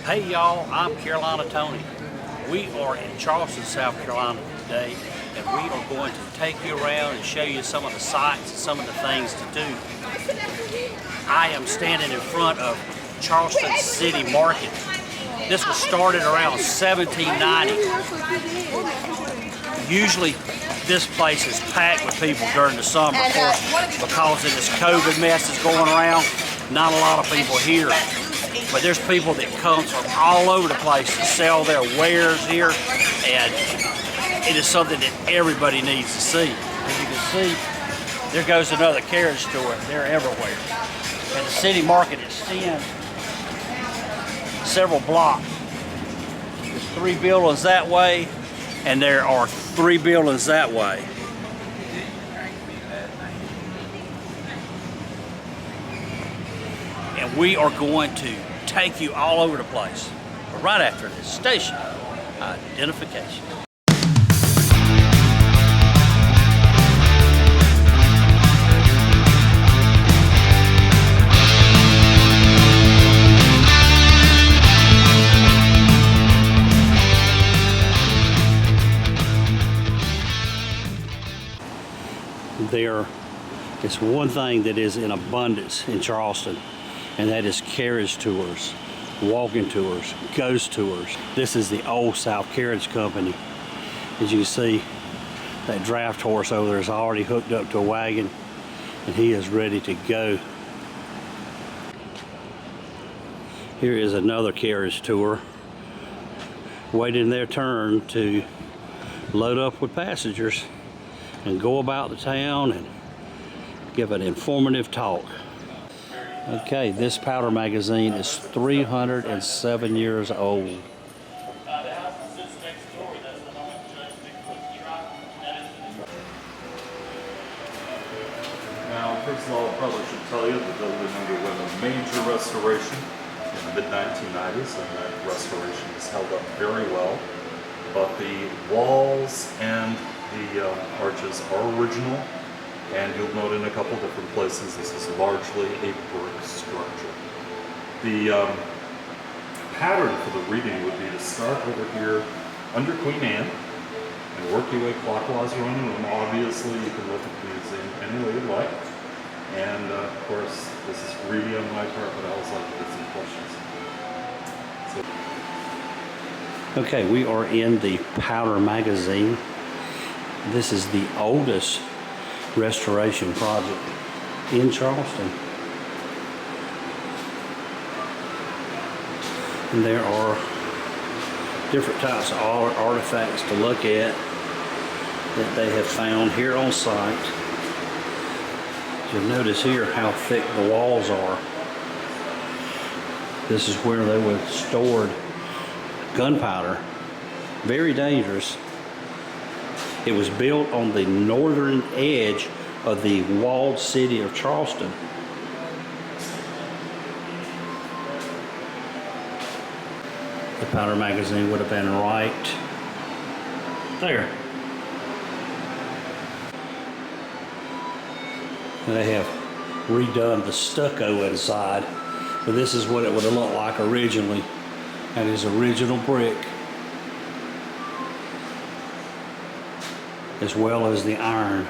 Hey y'all, I'm Carolina Tony. We are in Charleston, South Carolina today, and we are going to take you around and show you some of the sights and some of the things to do. I am standing in front of Charleston City Market. This was started around 1790. Usually this place is packed with people during the summer, of course, because of this COVID mess that's going around. Not a lot of people here. But there's people that come from all over the place to sell their wares here, and it is something that everybody needs to see. As you can see, there goes another carriage store. They're everywhere. And the city market extends several blocks. There's 3 buildings that way, and there are 3 buildings that way. And we are going to take you all over the place. But right after this station identification. There is one thing that is in abundance in Charleston, and that is carriage tours, walking tours, ghost tours. This is the Old South Carriage Company. As you can see, that draft horse over there is already hooked up to a wagon, and he is ready to go. Here is another carriage tour, waiting their turn to load up with passengers and go about the town and give an informative talk. Okay, this powder magazine is 307 years old. Now, first of all, I probably should tell you the building underwent a major restoration in the mid-1990s, and that restoration has held up very well. But the walls and the arches are original. And you'll note in a couple different places this is largely a brick structure. The pattern for the reading would be to start over here under Queen Anne and work your way clockwise around the room. Obviously, you can look at these in any way you like. And of course, this is greedy on my part, but I always like to get some questions. Okay, we are in the powder magazine. This is the oldest restoration project in Charleston, and there are different types of artifacts to look at that they have found here on site. You'll notice here how thick the walls are. This is where they would have stored gunpowder. Very dangerous. It was built on the northern edge of the walled city of Charleston. The powder magazine would have been right there. And they have redone the stucco inside, but this is what it would have looked like originally. That is original brick, as well as the iron.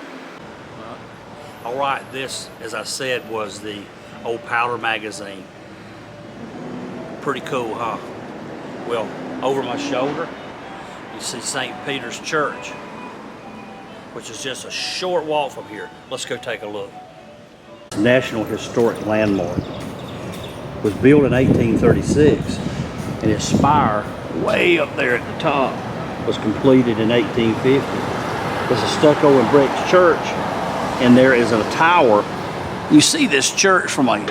All right, this, as I said, was the old powder magazine. Pretty cool, huh? Well, over my shoulder, you see St. Peter's Church, which is just a short walk from here. Let's go take a look. National Historic Landmark. It was built in 1836, and its spire, way up there at the top, was completed in 1850. There's a stucco and brick church, and there is a tower. You see this church from a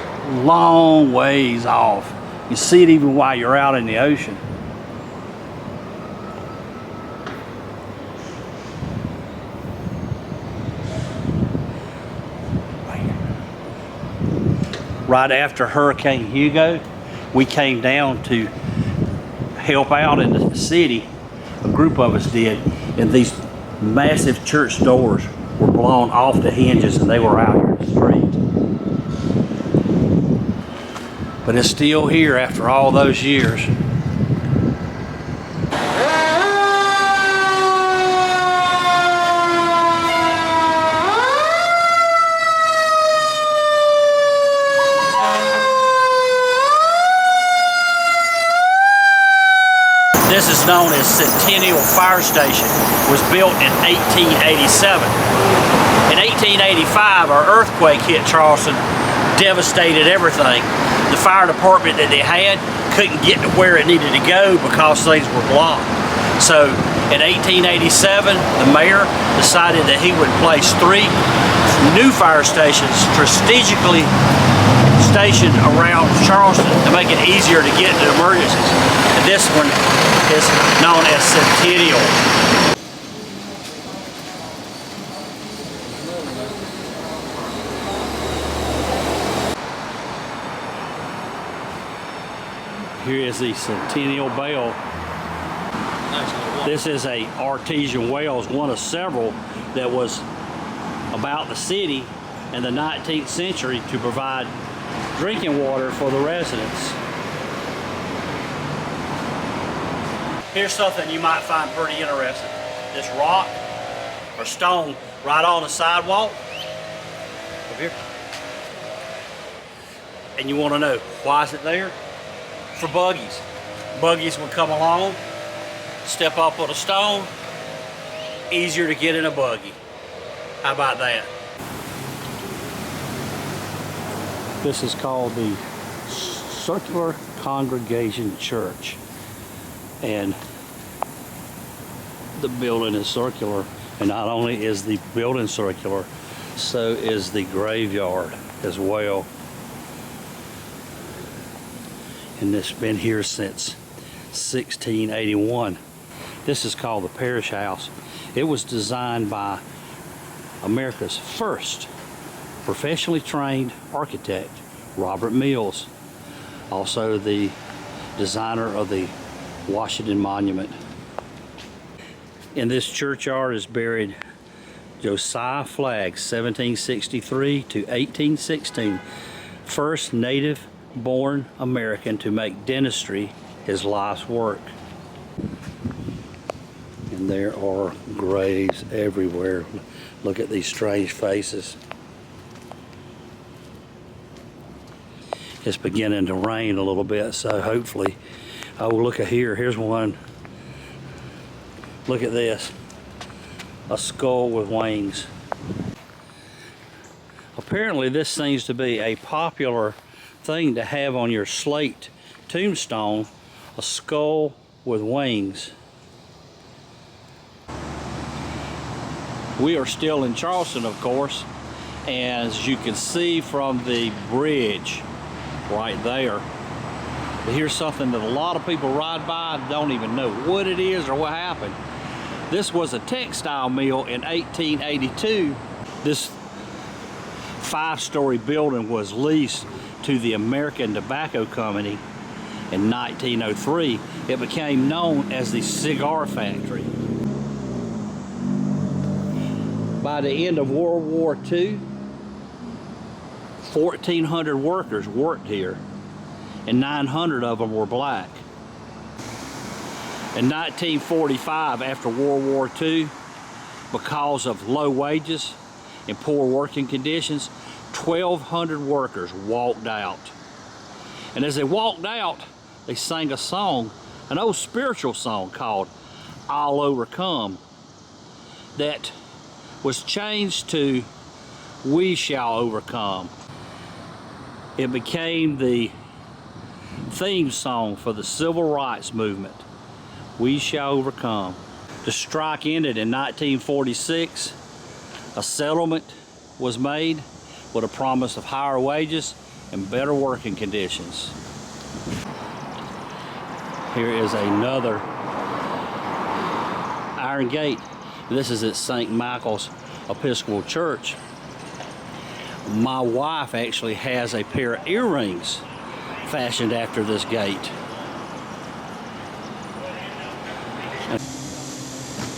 long ways off. You see it even while you're out in the ocean. Right after Hurricane Hugo, we came down to help out in the city. A group of us did, and these massive church doors were blown off the hinges, and they were out here in the street. But it's still here after all those years. This is known as Centennial Fire Station. It was built in 1887. In 1885, our earthquake hit Charleston, devastated everything. The fire department that they had couldn't get to where it needed to go because things were blocked. So in 1887, the mayor decided that he would place 3 new fire stations strategically stationed around Charleston to make it easier to get to emergencies. And this one is known as Centennial. Here is the Centennial Bell. This is a artesian well, one of several that was about the city in the 19th century to provide drinking water for the residents. Here's something you might find pretty interesting. This rock or stone right on the sidewalk over here. And you want to know, why is it there? For buggies. Buggies would come along, step up on a stone, easier to get in a buggy. How about that? This is called the Circular Congregation Church, and the building is circular, and not only is the building circular, so is the graveyard as well. And it's been here since 1681. This is called the Parish House. It was designed by America's first professionally trained architect, Robert Mills, also the designer of the Washington Monument. In this churchyard is buried Josiah Flagg, 1763 to 1816, first native-born American to make dentistry his life's work. And there are graves everywhere. Look at these strange faces. It's beginning to rain a little bit, so hopefully, oh, look at here, here's one. Look at this, a skull with wings. Apparently this seems to be a popular thing to have on your slate tombstone, a skull with wings. We are still in Charleston, of course, and as you can see from the bridge right there, but here's something that a lot of people ride by and don't even know what it is or what happened. This was a textile mill in 1882. This 5-story building was leased to the American Tobacco Company in 1903. It became known as the Cigar Factory. By the end of World War II, 1,400 workers worked here, and 900 of them were black. In 1945, after World War II, because of low wages and poor working conditions, 1,200 workers walked out. And as they walked out, they sang a song, an old spiritual song called "I'll Overcome," that was changed to "We Shall Overcome." It became the theme song for the civil rights movement. We shall overcome. The strike ended in 1946. A settlement was made with a promise of higher wages and better working conditions. Here is another iron gate. This is at St. Michael's Episcopal Church. My wife actually has a pair of earrings fashioned after this gate.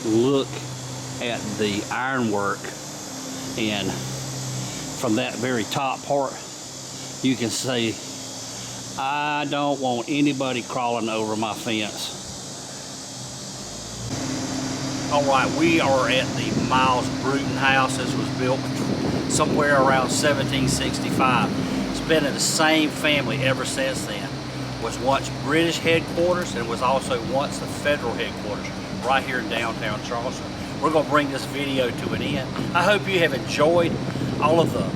Look at the ironwork, and from that very top part you can see, I don't want anybody crawling over my fence. Alright, we are at the Miles Bruton house. This was built somewhere around 1765. It's been in the same family ever since then. was once British headquarters and was also once the federal headquarters right here in downtown Charleston. We're going to bring this video to an end. I hope you have enjoyed all of the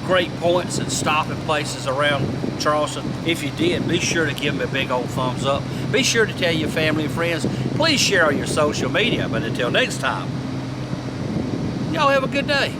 great points and stopping places around Charleston. If you did, be sure to give them a big old thumbs up. Be sure to tell your family and friends. Please share on your social media. But until next time, y'all have a good day.